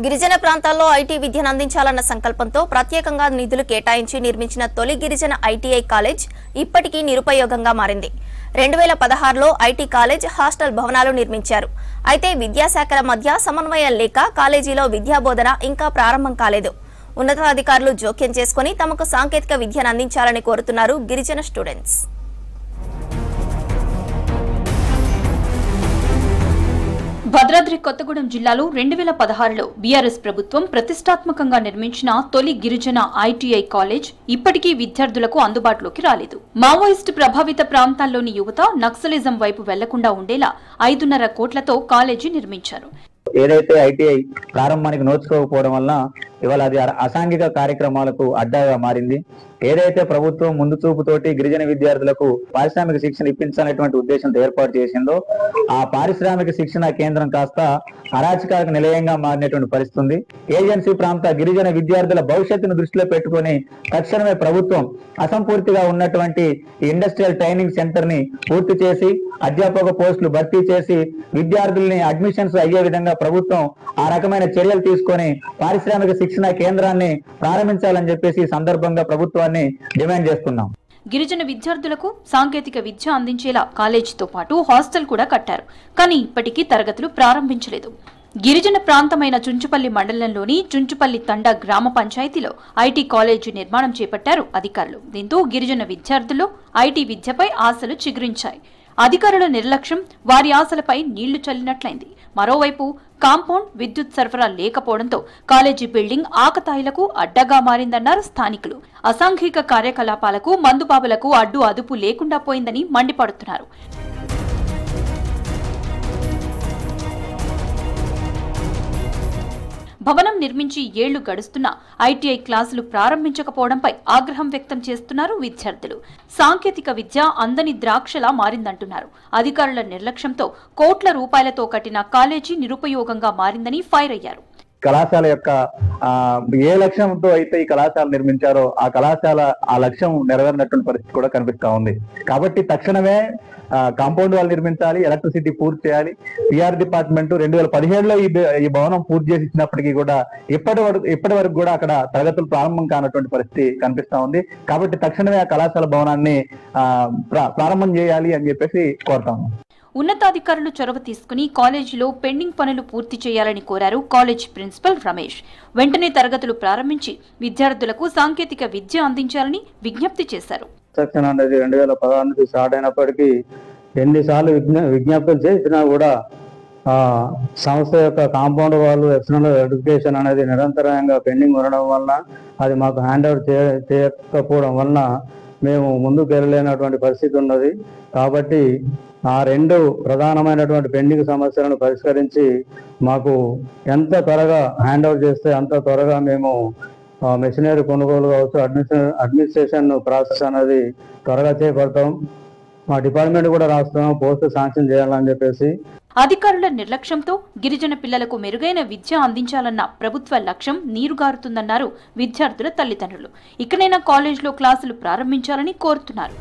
గిరిజన ప్రాంతాల్లో ఐటీ విద్యను అందించాలన్న సంకల్పంతో ప్రత్యేకంగా నిధులు కేటాయించి నిర్మించిన తొలి గిరిజన ఐటీఐ కాలేజ్ ఇప్పటికీ నిరుపయోగంగా మారింది. 2016లో ఐటీ కాలేజ్ హాస్టల్ భవనాలు నిర్మించారు. అయితే విద్యాశాఖల మధ్య సమన్వయం లేక కాలేజీలో విద్యాబోధన ఇంకా ప్రారంభం కాలేదు. ఉన్నతాధికారులు జోక్యం చేసుకుని తమకు సాంకేతిక విద్యను అందించాలని కోరుతున్నారు గిరిజన స్టూడెంట్స్. భద్రాద్రి కొత్తగూడెం జిల్లాలో 2016లో బీఆర్ఎస్ ప్రభుత్వం ప్రతిష్టాత్మకంగా నిర్మించిన తొలి గిరిజన ఐటీఐ కాలేజ్ ఇప్పటికీ విద్యార్థులకు అందుబాటులోకి రాలేదు. మావోయిస్టు ప్రభావిత ప్రాంతాల్లోని యువత నక్సలిజం వైపు వెళ్లకుండా ఉండేలా 5.5 కోట్లతో కాలేజీ నిర్మించారు. ఏదైతే ఐటీఐ ప్రారంభానికి నోచుకోకపోవడం వల్ల ఇవాళ అది అసాంఘిక కార్యక్రమాలకు అడ్డాగా మారింది. ఏదైతే ప్రభుత్వం ముందు చూపుతోటి గిరిజన విద్యార్థులకు పారిశ్రామిక శిక్షణ ఇప్పించాలనేటువంటి ఉద్దేశంతో ఏర్పాటు చేసిందో ఆ పారిశ్రామిక శిక్షణ కేంద్రం కాస్త అరాచకాలకు నిలయంగా మారినటువంటి పరిస్థితి ఉంది. ఏజెన్సీ ప్రాంత గిరిజన విద్యార్థుల భవిష్యత్తును దృష్టిలో పెట్టుకుని తక్షణమే ప్రభుత్వం అసంపూర్తిగా ఉన్నటువంటి ఇండస్ట్రియల్ ట్రైనింగ్ సెంటర్ ని పూర్తి చేసి అధ్యాపక పోస్టులు భర్తీ చేసి విద్యార్థుల్ని అడ్మిషన్స్ అయ్యే విధంగా ప్రభుత్వం ఆ రకమైన చర్యలు తీసుకొని పారిశ్రామిక శిక్షణ కేంద్రాన్ని ప్రారంభించాలని చెప్పేసి ఈ సందర్భంగా ప్రభుత్వాన్ని డిమాండ్ చేస్తున్నాం. గిరిజన విద్యార్థులకు సాంకేతిక విద్య అందించేలా కాలేజీతో పాటు హాస్టల్ కూడా కట్టారు. కానీ ఇప్పటికీ తరగతులు ప్రారంభించలేదు. గిరిజన ప్రాంతమైన చుంచుపల్లి మండలంలోని చుంచుపల్లి తండా గ్రామ పంచాయతీలో ఐటీ కాలేజీ నిర్మాణం చేపట్టారు అధికారులు. దీంతో గిరిజన విద్యార్థుల్లో ఐటీ విద్యపై ఆశలు చిగురించాయి. అధికారుల నిర్లక్ష్యం వారి ఆశలపై నీళ్లు చల్లినట్లయింది. మరోవైపు కాంపౌండ్, విద్యుత్ సరఫరా లేకపోవడంతో కాలేజీ బిల్డింగ్ ఆకతాయిలకు అడ్డగా మారిందన్నారు స్థానికులు. అసాంఘిక కార్యకలాపాలకు, మందుబాబులకు అడ్డు అదుపు లేకుండా పోయిందని మండిపడుతున్నారు. భవనం నిర్మించి ఏళ్లు గడుస్తున్నా ఐటీఐ క్లాసులు ప్రారంభించకపోవడంపై ఆగ్రహం వ్యక్తం చేస్తున్నారు విద్యార్థులు. సాంకేతిక విద్య అందని ద్రాక్షలా మారిందంటున్నారు. అధికారుల నిర్లక్ష్యంతో కోట్ల రూపాయలతో కట్టిన కాలేజీ నిరుపయోగంగా మారిందని ఫైర్ అయ్యారు. కళాశాల యొక్క ఏ లక్ష్యంతో అయితే ఈ కళాశాల నిర్మించారో ఆ కళాశాల ఆ లక్ష్యం నెరవేరినటువంటి పరిస్థితి కూడా కనిపిస్తా ఉంది. కాబట్టి తక్షణమే కాంపౌండ్ వాళ్ళు నిర్మించాలి, ఎలక్ట్రిసిటీ పూర్తి చేయాలి. పిఆర్ డిపార్ట్మెంట్ 2017లో ఈ భవనం పూర్తి చేసి ఇచ్చినప్పటికీ కూడా ఇప్పటి వరకు కూడా అక్కడ తరగతులు ప్రారంభం కానటువంటి పరిస్థితి కనిపిస్తా ఉంది. కాబట్టి తక్షణమే ఆ కళాశాల భవనాన్ని ప్రారంభం చేయాలి అని చెప్పేసి కోరుతాము. ఉన్నతాధికారులు చొరవ తీసుకుని కాలేజీలో పెండింగ్ పనులు పూర్తి చేయాలని కోరారు కాలేజ్ ప్రిన్సిపల్ రమేష్. వెంటనే తరగతులు ప్రారంభించి విద్యార్థులకు సాంకేతిక విద్య అందించాలని విజ్ఞప్తి చేశారు. సెక్షన్ అనేది 2016 నుంచి స్టార్ట్ అయినప్పటికీ ఎన్నిసార్లు విజ్ఞప్తులు చేసినా కూడా సంస్థ యొక్క కాంపౌండ్ వాళ్ళు ఎక్స్టర్నల్ ఎడ్యుకేషన్ అనేది నిరంతరంగా పెండింగ్ ఉండడం వలన అది మాకు హ్యాండ్ ఓవర్ చేయకపోవడం వలన మేము ముందుకు వెళ్ళలేనటువంటి పరిస్థితి ఉన్నది. కాబట్టి ఆ 2 ప్రధానమైనటువంటి పెండింగ్ సమస్యలను పరిష్కరించి మాకు ఎంత త్వరగా హ్యాండ్ ఓవర్ చేస్తే అంత త్వరగా మేము మెషినరీ కొనుగోలు కావచ్చు, అడ్మినిస్ట్రేషన్ ప్రాసెస్ అనేది త్వరగా చేపడతాం. మా డిపార్ట్మెంట్ కూడా రాస్తున్నాం, పోస్ట్ శాంక్షన్ చేయాలని చెప్పేసి. అధికారుల నిర్లక్ష్యంతో గిరిజన పిల్లలకు మెరుగైన విద్య అందించాలన్న ప్రభుత్వ లక్ష్యం నీరుగారుతుందన్నారు విద్యార్థుల తల్లిదండ్రులు. ఇకనైనా కాలేజీలో క్లాసులు ప్రారంభించాలని కోరుతున్నారు.